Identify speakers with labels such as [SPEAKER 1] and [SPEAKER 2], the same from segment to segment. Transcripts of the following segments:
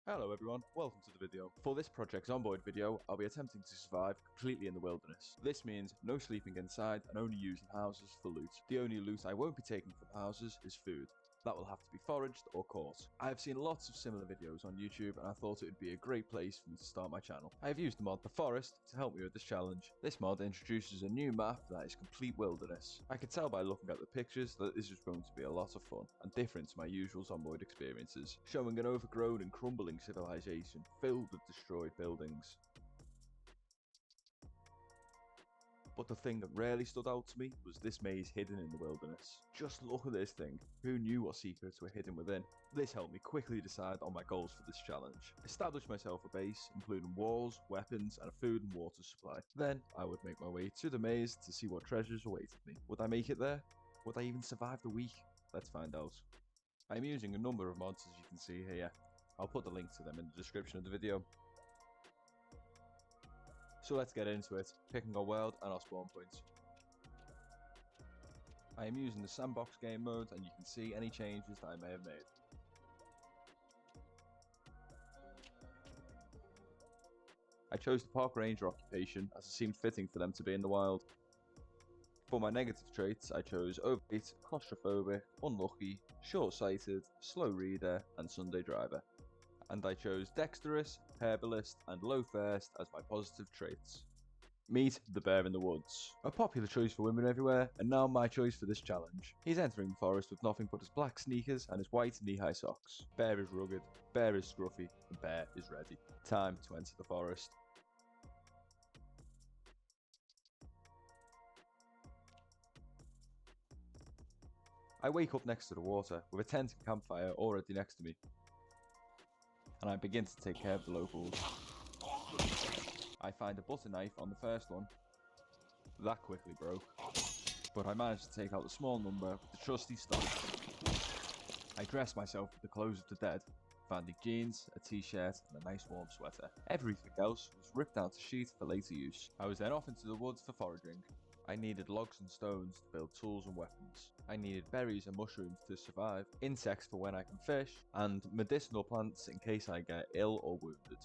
[SPEAKER 1] Hello everyone, welcome to the video. For this Project Zomboid video, I'll be attempting to survive completely in the wilderness. This means no sleeping inside and only using houses for loot. The only loot I won't be taking from houses is food. That will have to be foraged or caught. I have seen lots of similar videos on YouTube and I thought it would be a great place for me to start my channel. I have used the mod The Forest to help me with this challenge. This mod introduces a new map that is complete wilderness. I could tell by looking at the pictures that this is going to be a lot of fun and different to my usual Zomboid experiences, showing an overgrown and crumbling civilization filled with destroyed buildings. But the thing that really stood out to me was this maze hidden in the wilderness. Just look at this thing. Who knew what secrets were hidden within? This helped me quickly decide on my goals for this challenge. Establish myself a base, including walls, weapons, and a food and water supply. Then, I would make my way to the maze to see what treasures awaited me. Would I make it there? Would I even survive the week? Let's find out. I'm using a number of mods as you can see here. I'll put the link to them in the description of the video. So let's get into it, picking our world and our spawn points. I am using the sandbox game mode and you can see any changes that I may have made. I chose the park ranger occupation as it seemed fitting for them to be in the wild. For my negative traits, I chose overweight, claustrophobic, unlucky, short-sighted, slow reader, and Sunday driver. And I chose dexterous, herbalist, and low thirst as my positive traits. Meet the bear in the woods. A popular choice for women everywhere, and now my choice for this challenge. He's entering the forest with nothing but his black sneakers and his white knee-high socks. Bear is rugged, bear is scruffy, and bear is ready. Time to enter the forest. I wake up next to the water, with a tent and campfire already next to me. And I begin to take care of the locals. I find a butter knife on the first one. That quickly broke. But I managed to take out the small number with the trusty stock. I dress myself with the clothes of the dead, finding jeans, a t-shirt and a nice warm sweater. Everything else was ripped out to sheath for later use. I was then off into the woods for foraging. I needed logs and stones to build tools and weapons. I needed berries and mushrooms to survive, insects for when I can fish, and medicinal plants in case I get ill or wounded.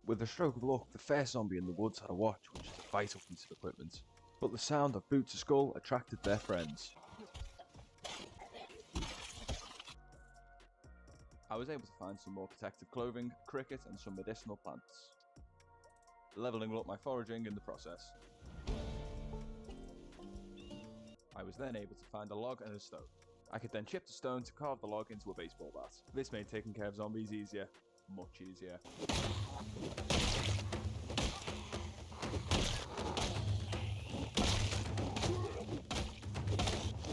[SPEAKER 1] With a stroke of luck, the first zombie in the woods had a watch, which is a vital piece of equipment. But the sound of boot to skull attracted their friends. I was able to find some more protective clothing, cricket, and some medicinal plants, leveling up my foraging in the process. I was then able to find a log and a stone. I could then chip the stone to carve the log into a baseball bat. This made taking care of zombies easier. Much easier.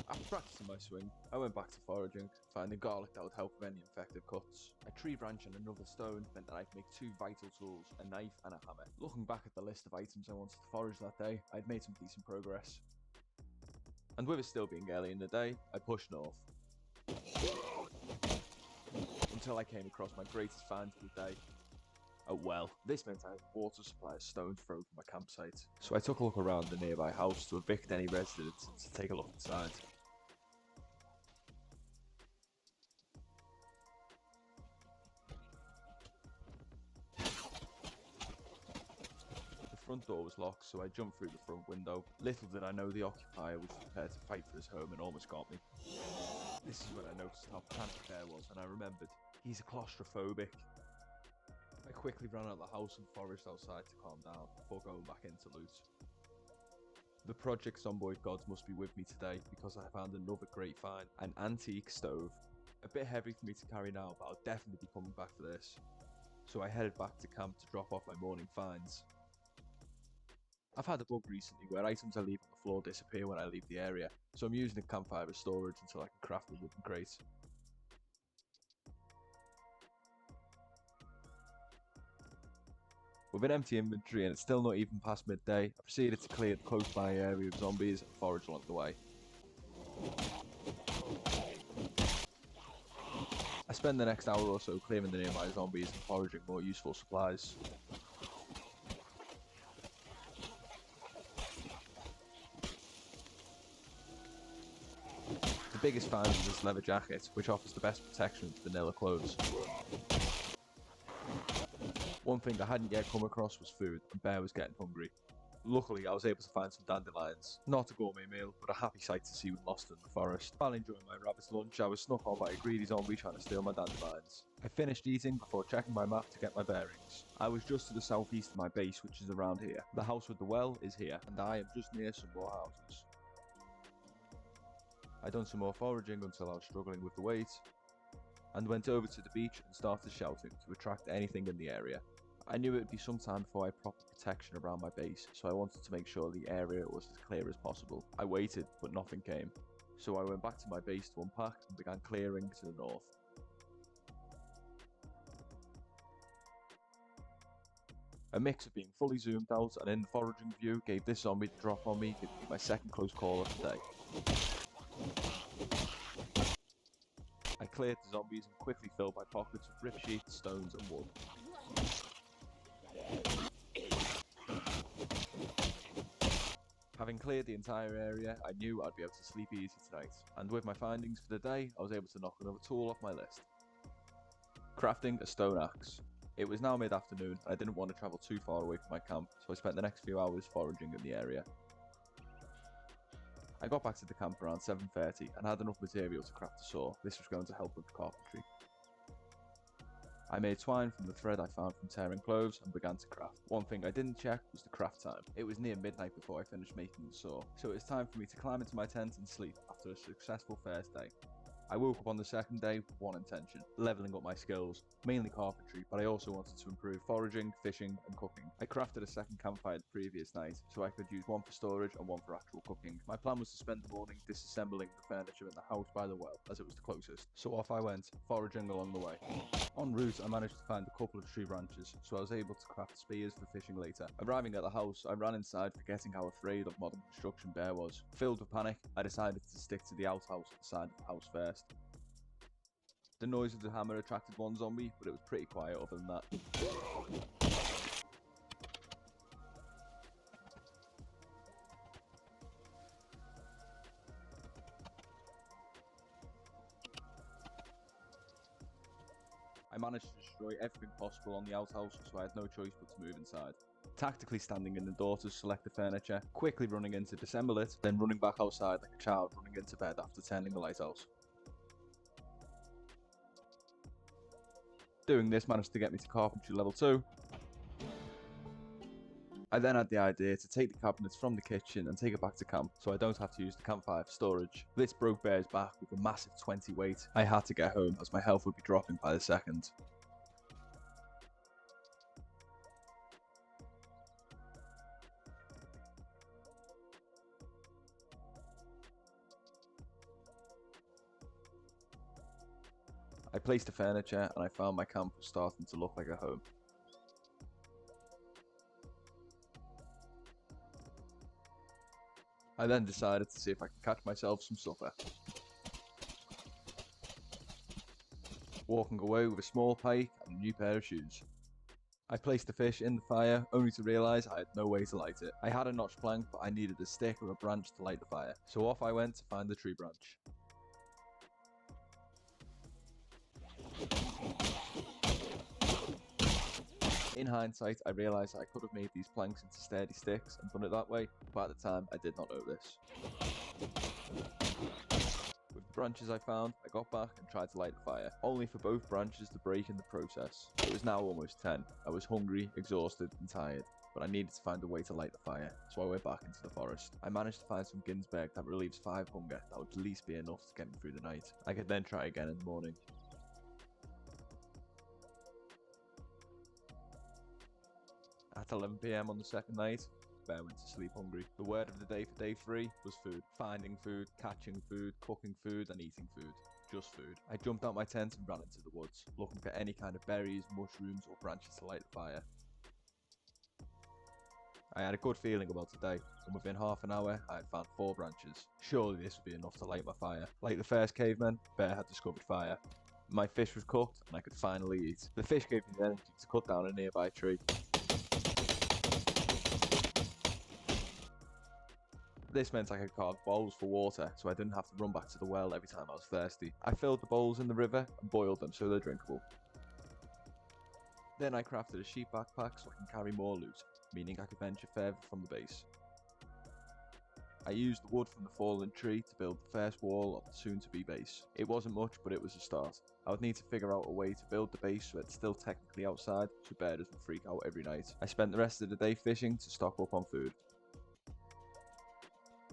[SPEAKER 1] After practicing my swing, I went back to foraging, finding garlic that would help with any infected cuts. A tree branch and another stone meant that I could make two vital tools, a knife and a hammer. Looking back at the list of items I wanted to forage that day, I'd made some decent progress. And with it still being early in the day, I pushed north. Until I came across my greatest find of the day. A well. This meant I had a water supply of stones thrown from my campsite. So I took a look around the nearby house to evict any residents and to take a look inside. The front door was locked, so I jumped through the front window. Little did I know the occupier was prepared to fight for his home and almost got me. This is when I noticed how panicked the bear was, and I remembered, he's a claustrophobic. I quickly ran out of the house and foraged outside to calm down, before going back in to loot. The Project Zomboid gods must be with me today, because I found another great find, an antique stove. A bit heavy for me to carry now, but I'll definitely be coming back for this. So I headed back to camp to drop off my morning finds. I've had a bug recently where items I leave on the floor disappear when I leave the area, so I'm using the campfire as storage until I can craft a wooden crate. With an empty inventory and it's still not even past midday, I proceeded to clear the close by area of zombies and forage along the way. I spend the next hour or so clearing the nearby zombies and foraging more useful supplies. The biggest find is this leather jacket, which offers the best protection to vanilla clothes. One thing I hadn't yet come across was food, and Bear was getting hungry. Luckily, I was able to find some dandelions. Not a gourmet meal, but a happy sight to see when lost in the forest. While enjoying my rabbit's lunch, I was snuck on by a greedy zombie trying to steal my dandelions. I finished eating before checking my map to get my bearings. I was just to the southeast of my base, which is around here. The house with the well is here, and I am just near some more houses. I done some more foraging until I was struggling with the weight, and went over to the beach and started shouting to attract anything in the area. I knew it would be some time before I had proper protection around my base, so I wanted to make sure the area was as clear as possible. I waited, but nothing came, so I went back to my base to unpack and began clearing to the north. A mix of being fully zoomed out and in the foraging view gave this zombie the drop on me, giving me my second close call of the day. I cleared the zombies and quickly filled my pockets with rip sheets, stones and wood. Having cleared the entire area, I knew I'd be able to sleep easy tonight, and with my findings for the day, I was able to knock another tool off my list. Crafting a stone axe. It was now mid-afternoon, and I didn't want to travel too far away from my camp, so I spent the next few hours foraging in the area. I got back to the camp around 7:30 and had enough material to craft a saw. This was going to help with the carpentry. I made twine from the thread I found from tearing clothes and began to craft. One thing I didn't check was the craft time. It was near midnight before I finished making the saw, so it was time for me to climb into my tent and sleep after a successful first day. I woke up on the second day with one intention: leveling up my skills, mainly carpentry, but I also wanted to improve foraging, fishing and cooking. I crafted a second campfire the previous night, so I could use one for storage and one for actual cooking. My plan was to spend the morning disassembling the furniture in the house by the well, as it was the closest, so off I went, foraging along the way. En route, I managed to find a couple of tree branches, so I was able to craft spears for fishing later. Arriving at the house, I ran inside, forgetting how afraid of modern construction Bear was. Filled with panic, I decided to stick to the outhouse at the side of the house first. The noise of the hammer attracted one zombie, but it was pretty quiet other than that. I managed to destroy everything possible on the outhouse, so I had no choice but to move inside. Tactically standing in the door to select the furniture, quickly running in to disassemble it, then running back outside like a child running into bed after turning the light out. Doing this managed to get me to carpentry level 2. I then had the idea to take the cabinets from the kitchen and take it back to camp, so I don't have to use the campfire for storage. This broke Bear's back with a massive 20 weight. I had to get home as my health would be dropping by the second. I placed the furniture and I found my camp was starting to look like a home. I then decided to see if I could catch myself some supper. Walking away with a small pike and a new pair of shoes. I placed the fish in the fire, only to realise I had no way to light it. I had a notched plank, but I needed a stick or a branch to light the fire, so off I went to find the tree branch. In hindsight, I realised I could have made these planks into sturdy sticks and done it that way, but at the time I did not know this. With the branches I found, I got back and tried to light the fire, only for both branches to break in the process. It was now almost 10. I was hungry, exhausted and tired, but I needed to find a way to light the fire, so I went back into the forest. I managed to find some Ginsberg that relieves 5 hunger. That would at least be enough to get me through the night. I could then try again in the morning. At 11 PM on the second night, Bear went to sleep hungry. The word of the day for day 3 was food. Finding food, catching food, cooking food and eating food. Just food. I jumped out my tent and ran into the woods, looking for any kind of berries, mushrooms or branches to light the fire. I had a good feeling about today, and within half an hour I had found 4 branches. Surely this would be enough to light my fire. Like the first caveman, Bear had discovered fire. My fish was cooked and I could finally eat. The fish gave me the energy to cut down a nearby tree. This meant I could carve bowls for water, so I didn't have to run back to the well every time I was thirsty. I filled the bowls in the river and boiled them so they're drinkable. Then I crafted a sheep backpack so I can carry more loot, meaning I could venture further from the base. I used the wood from the fallen tree to build the first wall of the soon-to-be base. It wasn't much, but it was a start. I would need to figure out a way to build the base so it's still technically outside, so bear doesn't freak out every night. I spent the rest of the day fishing to stock up on food.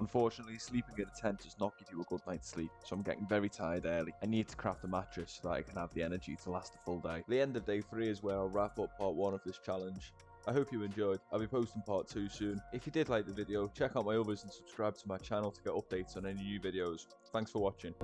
[SPEAKER 1] Unfortunately, sleeping in a tent does not give you a good night's sleep, so I'm getting very tired early. I need to craft a mattress so that I can have the energy to last a full day. The end of day 3 is where I'll wrap up part 1 of this challenge. I hope you enjoyed. I'll be posting part 2 soon. If you did like the video, check out my others and subscribe to my channel to get updates on any new videos. Thanks for watching.